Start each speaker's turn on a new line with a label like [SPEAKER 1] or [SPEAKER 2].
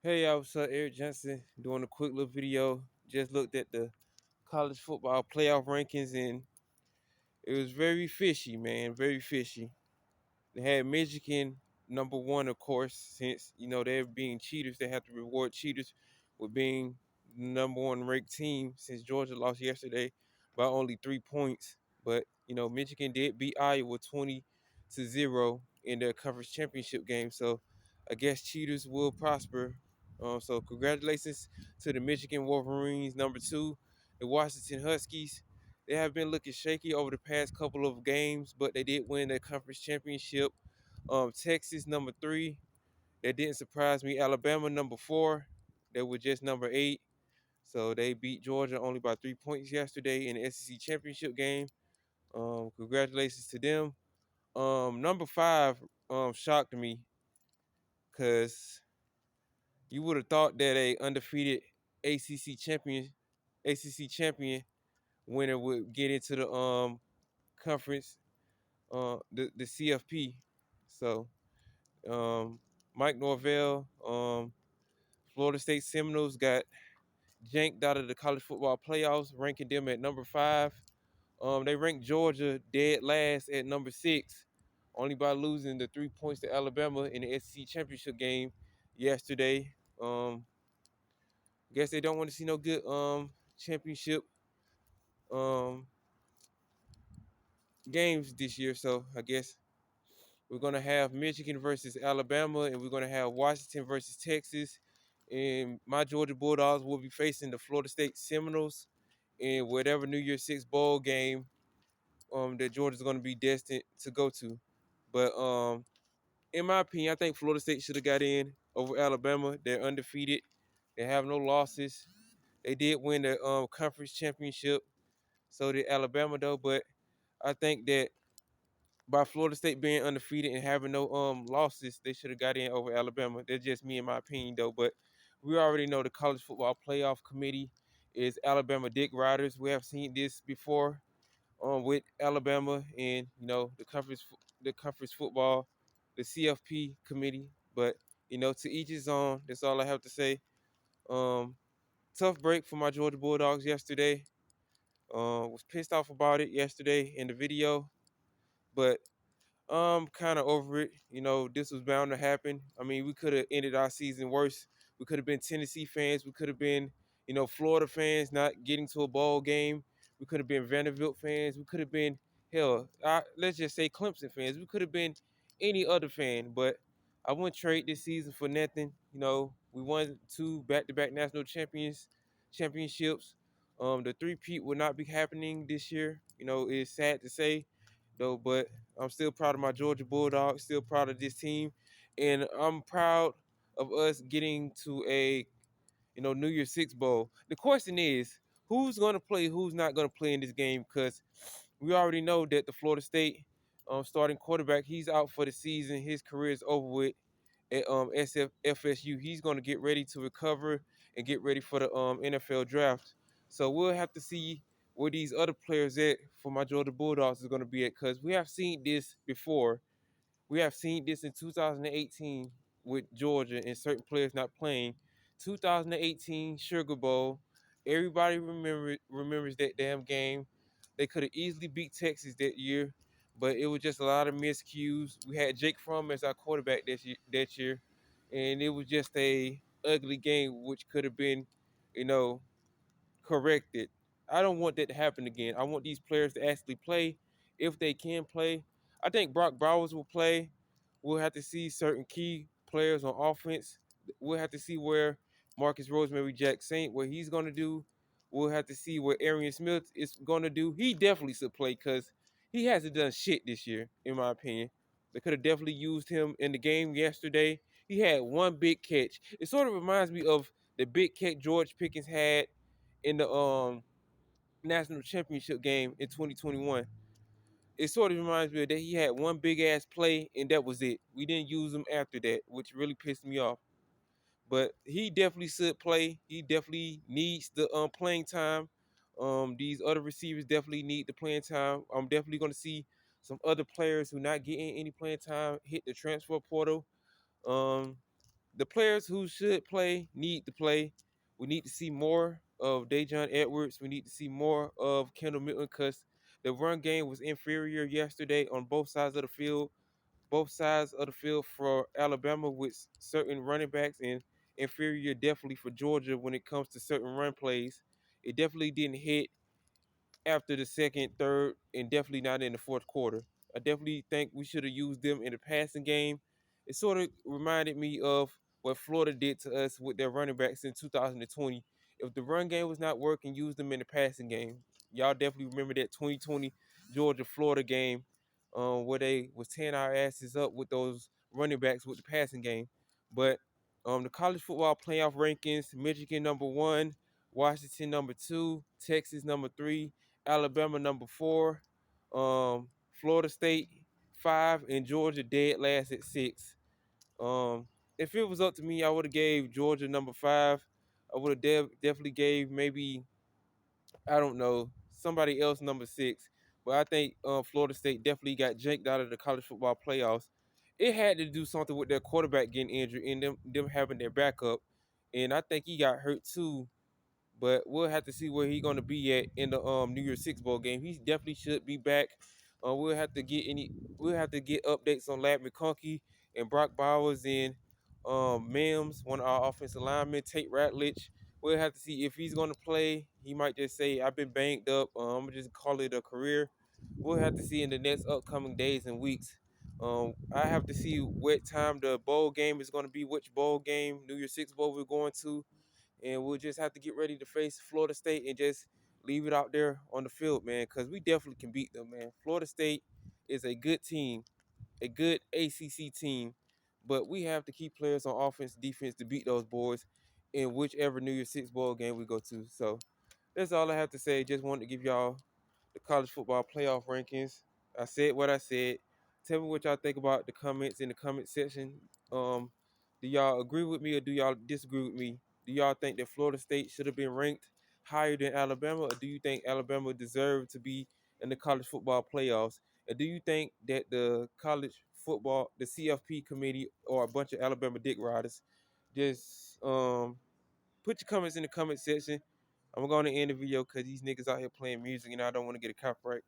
[SPEAKER 1] Hey, I was Eric Johnson doing a quick little video. Just looked at the college football playoff rankings and it was very fishy, man. Very fishy. They had Michigan number one, of course, since they're being cheaters. They have to reward cheaters with being the number one ranked team since Georgia lost yesterday by only 3 points. But Michigan did beat Iowa 20-0 in their conference championship game. So I guess cheaters will prosper. So congratulations to the Michigan Wolverines number two, the Washington Huskies. They have been looking shaky over the past couple of games, but they did win their conference championship. Texas number three, that didn't surprise me. Alabama number four, they were just number eight. So they beat Georgia only by 3 points yesterday in the SEC championship game. Congratulations to them. Number five shocked me because you would have thought that a undefeated ACC champion, ACC champion winner would get into the conference, the CFP. So Mike Norvell, Florida State Seminoles got janked out of the college football playoffs, ranking them at number five. They ranked Georgia dead last at number six, only by losing the 3 points to Alabama in the SEC championship game yesterday. Guess they don't want to see no good championship um games this year. So I guess we're gonna have Michigan versus Alabama, and we're gonna have Washington versus Texas. And my Georgia Bulldogs will be facing the Florida State Seminoles in whatever New Year's Six bowl game that Georgia's gonna be destined to go to. But in my opinion, I think Florida State should have got in over Alabama. They're undefeated. They have no losses. They did win the conference championship. So did Alabama though. But I think that by Florida State being undefeated and having no losses, they should have got in over Alabama. That's just me in my opinion though. But we already know the college football playoff committee is Alabama Dick Riders. We have seen this before with Alabama and the conference football, the CFP committee. But to each his own. That's all I have to say. Um, Tough break for my Georgia Bulldogs yesterday. Was pissed off about it yesterday in the video, but kind of over it. This was bound to happen. I mean, we could have ended our season worse. We could have been Tennessee fans. We could have been, Florida fans not getting to a bowl game. We could have been Vanderbilt fans. We could have been, hell, let's just say Clemson fans. We could have been any other fan, but I wouldn't trade this season for nothing. We won two back-to-back national championships. The three-peat will not be happening this year. It's sad to say, though, but I'm still proud of my Georgia Bulldogs, still proud of this team, and I'm proud of us getting to a New Year's Six bowl. The question is, who's going to play, who's not going to play in this game? Because we already know that the Florida State starting quarterback, he's out for the season. His career is over with at FSU. He's going to get ready to recover and get ready for the NFL draft. So we'll have to see where these other players at for my Georgia Bulldogs is going to be at, because we have seen this before. We have seen this in 2018 with Georgia and certain players not playing. 2018 Sugar Bowl. Everybody remembers that damn game. They could have easily beat Texas that year, but it was just a lot of miscues. We had Jake Fromm as our quarterback that year, and it was just a ugly game, which could have been, you know, corrected. I don't want that to happen again. I want these players to actually play if they can play. I think Brock Bowers will play. We'll have to see certain key players on offense. We'll have to see where Marcus Rosemary Jack Saint, what he's going to do. We'll have to see what Arian Smith is going to do. He definitely should play because he hasn't done shit this year, in my opinion. They could have definitely used him in the game yesterday. He had one big catch. It sort of reminds me of the big catch George Pickens had in the national championship game in 2021. It sort of reminds me of that. He had one big ass play and that was it. We didn't use him after that, which really pissed me off. But he definitely should play. He definitely needs the playing time. These other receivers definitely need the playing time. I'm definitely going to see some other players who not getting any playing time hit the transfer portal. Um, the players who should play need to play. We need to see more of Dejon Edwards. We need to see more of Kendall Milton because the run game was inferior yesterday on both sides of the field. Both sides of the field for Alabama with certain running backs, and inferior definitely for Georgia when it comes to certain run plays. It definitely didn't hit after the second, third, and definitely not in the fourth quarter. I definitely think we should have used them in the passing game. It sort of reminded me of what Florida did to us with their running backs in 2020. If the run game was not working, use them in the passing game. Y'all definitely remember that 2020 Georgia Florida game, where they was tearing our asses up with those running backs with the passing game. But the college football playoff rankings: Michigan #1, Washington #2, Texas #3, Alabama #4, Florida State 5, and Georgia dead last at 6. If it was up to me, I would have gave Georgia #5. I would have definitely gave maybe, I don't know, somebody else #6. But I think Florida State definitely got janked out of the college football playoffs. It had to do something with their quarterback getting injured and them having their backup. And I think he got hurt too, but we'll have to see where he's gonna be at in the New Year's Six bowl game. He definitely should be back. We'll have to get we'll have to get updates on Lad McConkey and Brock Bowers and Mims, one of our offensive linemen, Tate Ratledge. We'll have to see if he's gonna play. He might just say, "I've been banged up. I'm gonna just call it a career." We'll have to see in the next upcoming days and weeks. I have to see what time the bowl game is going to be, which bowl game, New Year's Six bowl we're going to, and we'll just have to get ready to face Florida State and just leave it out there on the field, man, because we definitely can beat them, man. Florida State is a good team, a good ACC team, but we have to keep players on offense, defense to beat those boys in whichever New Year's Six bowl game we go to. So that's all I have to say. Just wanted to give y'all the college football playoff rankings. I said what I said. Tell me what y'all think about the comments in the comment section. Um, do y'all agree with me or do y'all disagree with me? Do y'all think that Florida State should have been ranked higher than Alabama, or do you think Alabama deserved to be in the college football playoffs? And do you think that the college football, the CFP committee, or a bunch of Alabama dick riders just put your comments in the comment section. I'm going to end the video because these niggas out here playing music and I don't want to get a copyright.